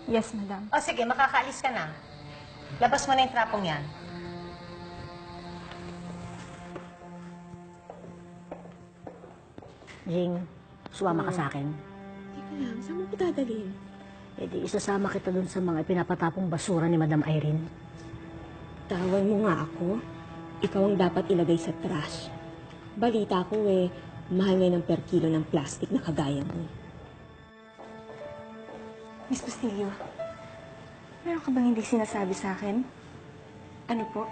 Yes, madam. O sige, makakaalis ka na. Labas mo na yung trapong yan. Jing, sumama ka sa akin. Teka lang, saan mo ko dadalhin? E di isasama kita dun sa mga pinapatapong basura ni Madam Irene. Tawan mo nga ako. Ikaw ang dapat ilagay sa trash. Balita ko mahal ngayon ng per kilo ng plastic na kagaya mo. Miss Bustillo, meron ka bang hindi sinasabi sa akin? Ano po?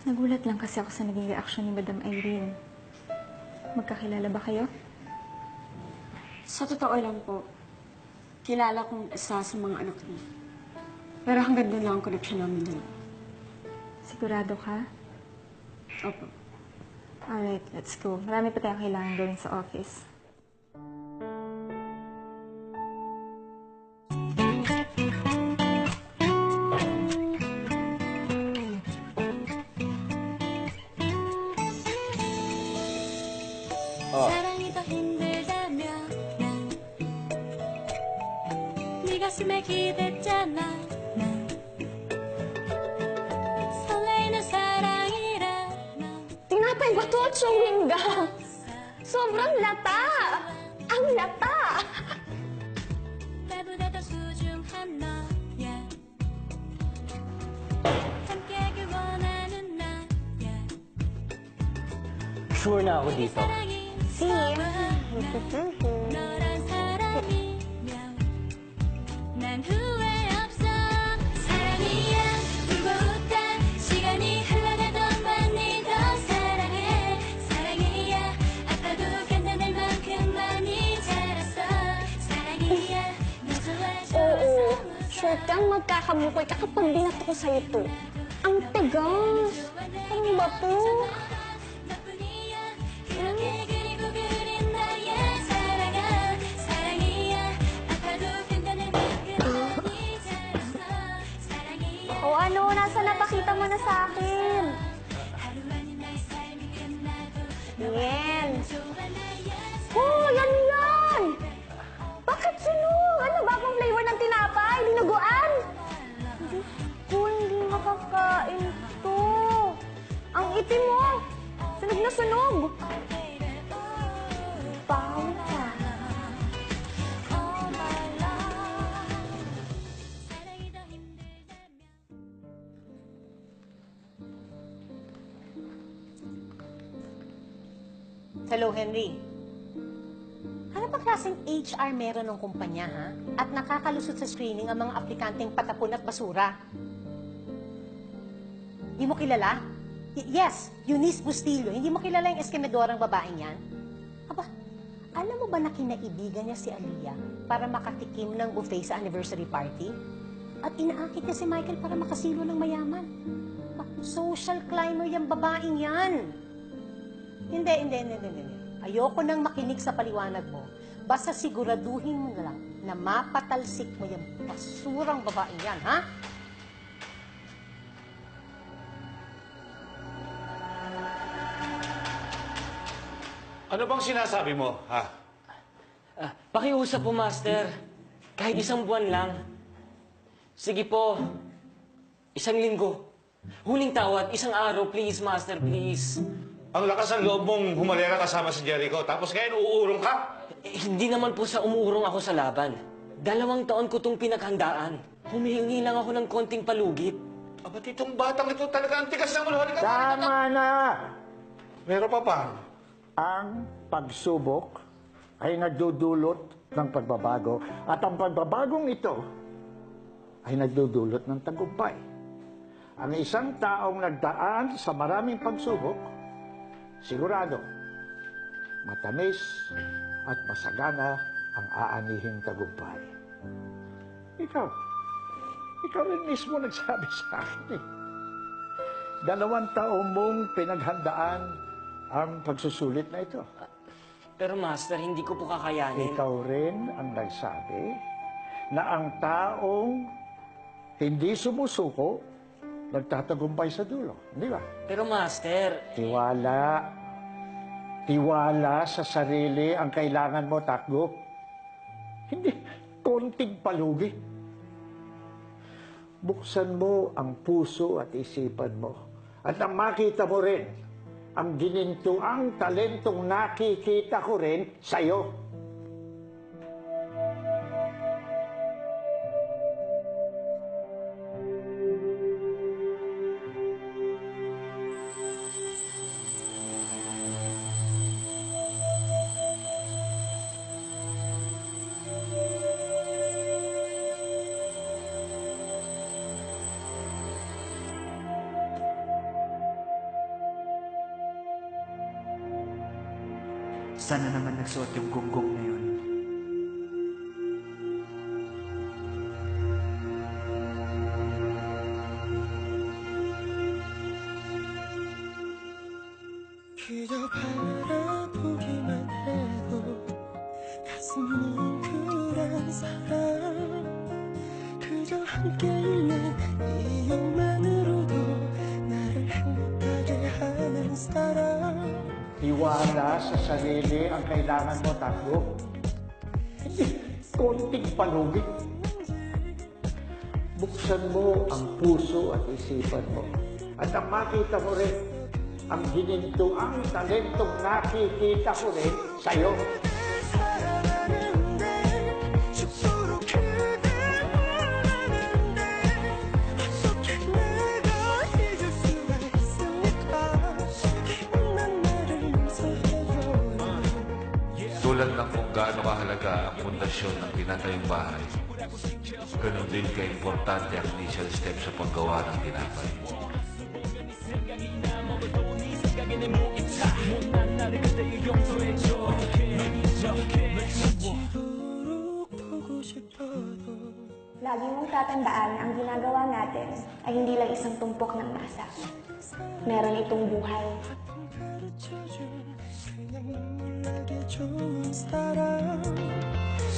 Nagulat lang kasi ako sa naging reaksyon ni Madam Irene. Magkakilala ba kayo? Sa totoo lang po, kilala kong isa sa mga anak niya. Pero hanggang doon lang ang connection namin dalawa. Sigurado ka? Opo. Alright, let's go. Marami pa tayong kailangan gawin sa office. 사랑이 더 힘들다면 난 네 가슴에 기댔잖아 난 설레이는 사랑이라면 Tinapay ba to at chewing gum? Sobrang lata! Ang lata! 나보다 더 소중한 너야 함께하길 원하는 나야 Sure na ako dito. 사랑이 너란 사람이면 난 후회 없어 사랑이야 울고 웃다 시간이 흘러가던 많이 더 사랑해 사랑이야 아파도 괜찮을 만큼 많이 자랐어 사랑이야 너 좋아져 Oo, sure kang magkakamukoy ka kapag binato ko sa'yo to. Ang tigas! Ano ba to? 너뿐이야 그렇게 그리고 그린 나의 사랑아 사랑이야 아파도 괜찮을 만큼 많이 자랐어 사랑이야 O ano, nasa napakita mo na sa akin? 하루 아닌 나의 삶이 끝나도 Yan. 좋아 나야 Oh, yan yan! Bakit sunog? Ano ba kung flavor ng tinapay? Dinuguan? Diyos ko, hindi makakain to. Ang itim mo! Sunog na sunog! Baho ka. All my life 사랑이 더 힘들다면 Hello, Henry. Ano pa klaseng HR meron ng kumpanya, ha? At nakakalusot sa screening ang mga aplikanteng patapon at basura? Hindi mo kilala? Yes, Eunice Bustillo. Hindi mo kilala yung eskemedorang babaeng yan? Aba, alam mo ba na kinaibigan niya si Aliyah para makatikim ng buffet sa anniversary party? At inaakit niya si Michael para makasilo ng mayaman. Ba, social climber yung babaeng yan. Hindi. Ayoko nang makinig sa paliwanag mo. Basta siguraduhin mo na lang na mapatalsik mo yung basurang babaeng yan, ha? Ano bang sinasabi mo, ha? Pakiusap po, Master. Kahit isang buwan lang. Sige po. Isang linggo. Huling tawad, isang araw, please, Master, please. Ang lakas ng loob mong humalera kasama si Jericho, tapos ngayon uurong ka? Hindi naman po sa umuurong ako sa laban. 2 taon ko itong pinaghandaan. Humihingi lang ako ng konting palugit. Ba't itong batang ito talaga ang tigas ng ulo? Halika, Tama na! Meron pa pa. Ang pagsubok ay nagdudulot ng pagbabago at ang pagbabagong ito ay nagdudulot ng tagumpay. Ang isang taong nagdaan sa maraming pagsubok, sigurado, matamis at masagana ang aanihing tagumpay. Ikaw rin mismo nagsabi sa akin eh. 2 taon mong pinaghandaan ang pagsusulit na ito. Pero, Master, hindi ko po kakayanin. Ikaw rin ang nagsabi na ang taong hindi sumusuko, nagtatagumpay sa dulo. Di ba? Pero, Master, Tiwala. Tiwala sa sarili ang kailangan mo, Takbo. Hindi konting palugi. buksan mo ang puso at isipan mo. At nang makita mo rin ang ginintuang talentong nakikita ko rin sa'yo. Sana naman nagsuot yung gunggong na yun. 그저 바라보기만 해도 가슴이 뭉클한 사람 그저 함께 있는 이것만으로도 나를 행복하게 하는 사람 Iwala sa sarili ang kailangan mo, Takbo. Hindi, konting palugit. Buksan mo ang puso at isipan mo. At ang makita mo rin, ang ginintuang talentong nakikita ko rin sa'yo. 사랑하는데 죽도록 그댈 원하는데 어떻게 내가 잊을 수가 있습니까 못난 나를 용서해줘요 Tulad ng kung gaano kahalaga ang pundasyon ng tinatayong bahay, ganun din ka-importante ang initial step sa paggawa ng tinapay. 보고 싶어도 Lagi mong tatandaan na ang ginagawa natin ay hindi lang isang tumpok ng masa. Meron itong buhay. 가르쳐준 그냥 눈물 나게 좋은 사람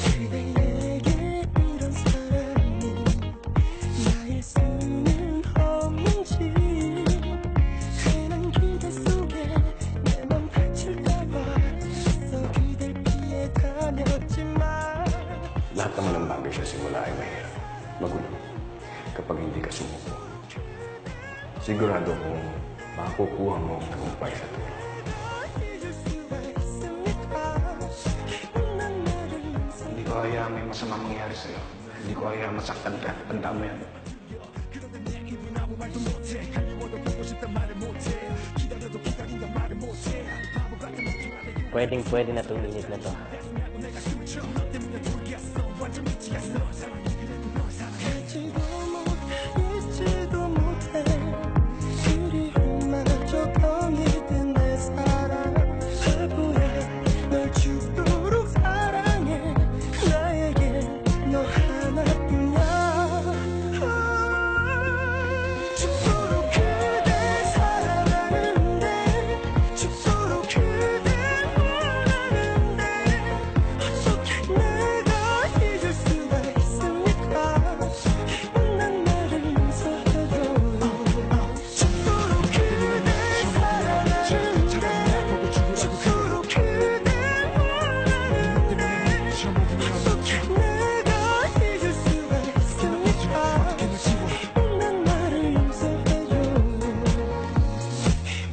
그대에게 이런 사람이 나일 수는 없는지 괜한 기대 속에 내 맘 다칠까봐 애써 그댈 피해 다녔지만 Lahat naman ng bagay sa simula ay mahirap. Magulo. Kapag hindi ka sumuko. Sigurado kong makukuha mo ang tagumpay sa tulo. 잊을 수가 있습니까 못난 나를 용서 Hindi ko kaya may masamang mangyari sa'yo. Hindi ko kaya masaktan ka. Tandaan mo yan. Pwede na 2 minute na to. 알지도 못해 잊지도 못해 그리움마저 더 믿은 내 사랑 바보야 널 죽도록 사랑해 나에게 너 하나뿐이야 죽도록 그댈 사랑하는데 죽도록 그댈 원하는데 어떻게 내가 잊을 수가 있습니까 못난 나를 용서해줘요 죽도록 그댈 사랑하는데 죽도록 그댈 원하는데 어떻게 내가 잊을 수가 있습니까 못난 나를 용서해줘요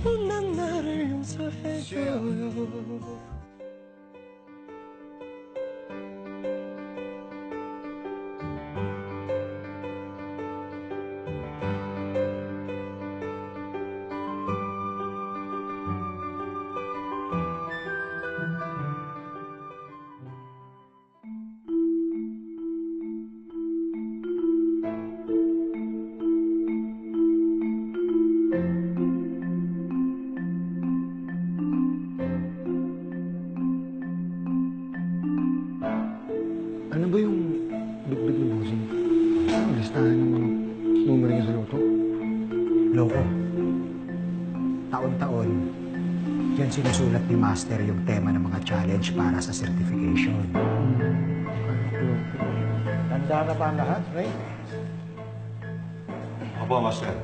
못난 나를 용서해줘요 Ano ba yung bigbig ni Bossing? Ang listahan ng mga numero niya sa loto? Loko. Taon-taon, yan sinusulat ni Master yung tema ng mga challenge para sa certification. Tanda na ba ang lahat, Ray? Opo, Master.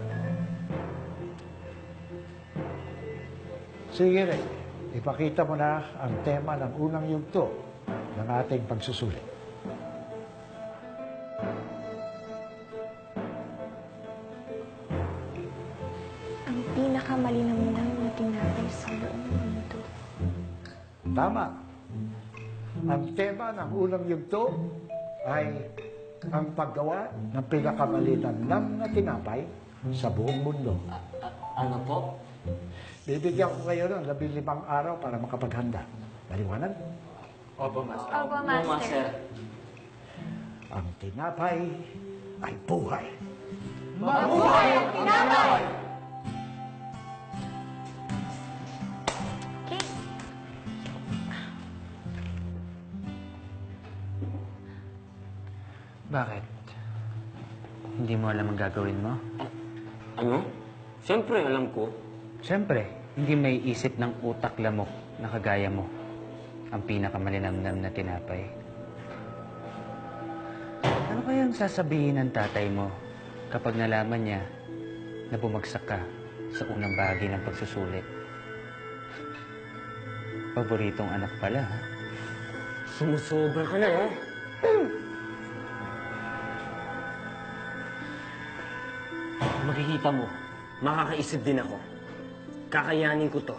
Sige, Ray. Ipakita mo na ang tema ng unang yugto ng ating pagsusulit. Tama. Ang tema ng unang yugto ay ang paggawa ng pinakamalilanlang na tinapay sa buong mundo. Ano po? Bibigyan ko kayo ng 15 araw para makapaghanda. Maliwanag? Opo, Master. Opo, Master. Ang tinapay ay buhay. Mabuhay ang tinapay! Okay. Bakit? Hindi mo alam ang gagawin mo? Ano? Siyempre, alam ko. Siyempre, hindi may isip ng utak lamok na kagaya mo ang pinakamalinamnam na tinapay. Ano kayang sasabihin ng tatay mo kapag nalaman niya na bumagsak ka sa unang bahagi ng pagsusulit? Paboritong anak pala, ha? Sumusobra ka na, ha? Makikita mo, makakaisip din ako. Kakayanin ko to.